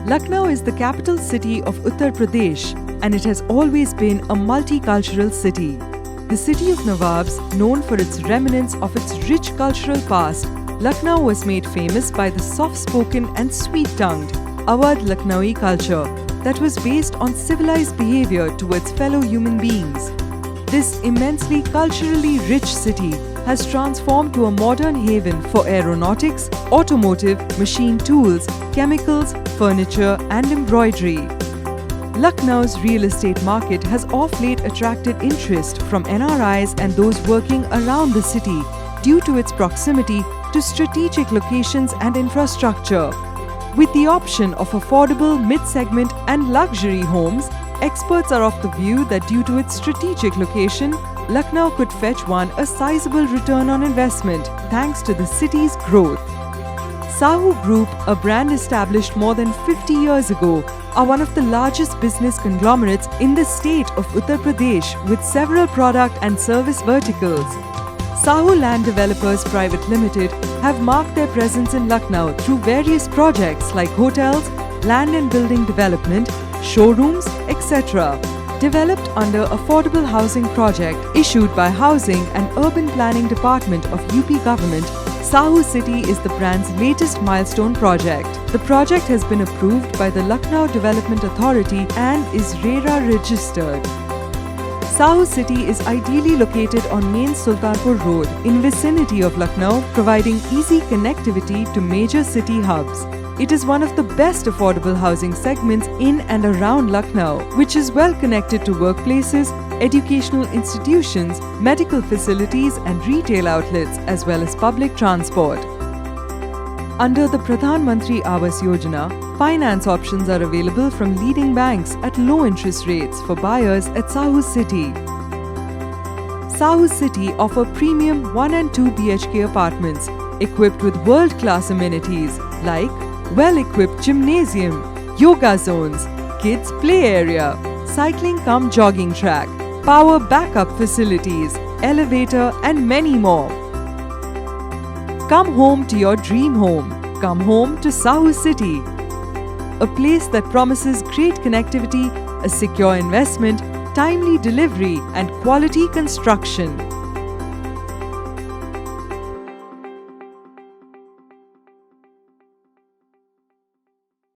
Lucknow is the capital city of Uttar Pradesh, and it has always been a multicultural city. The city of Nawabs, known for its remnants of its rich cultural past, Lucknow was made famous by the soft-spoken and sweet-tongued Awadh Lucknowi culture that was based on civilized behavior towards fellow human beings. This immensely culturally rich city has transformed to a modern haven for aeronautics, automotive, machine tools, chemicals, furniture and embroidery. Lucknow's real estate market has of late attracted interest from NRIs and those working around the city due to its proximity to strategic locations and infrastructure. With the option of affordable mid-segment and luxury homes, experts are of the view that due to its strategic location, Lucknow could fetch one a sizable return on investment thanks to the city's growth. Sahu Group, a brand established more than 50 years ago, are one of the largest business conglomerates in the state of Uttar Pradesh with several product and service verticals. Sahu Land Developers Private Limited have marked their presence in Lucknow through various projects like hotels, land and building development, showrooms, etc. Developed under Affordable Housing Project issued by Housing and Urban Planning Department of UP Government, Sahu City is the brand's latest milestone project. The project has been approved by the Lucknow Development Authority and is RERA registered. Sahu City is ideally located on main Sultanpur Road in vicinity of Lucknow, providing easy connectivity to major city hubs. It is one of the best affordable housing segments in and around Lucknow, which is well connected to workplaces, educational institutions, medical facilities and retail outlets as well as public transport. Under the Pradhan Mantri Awas Yojana, finance options are available from leading banks at low interest rates for buyers at Sahu City. Sahu City offer premium 1 and 2 BHK apartments equipped with world-class amenities like well-equipped gymnasium, yoga zones, kids play area, cycling cum jogging track, power backup facilities, elevator and many more. Come home to your dream home. Come home to Sahu City. A place that promises great connectivity, a secure investment, timely delivery and quality construction.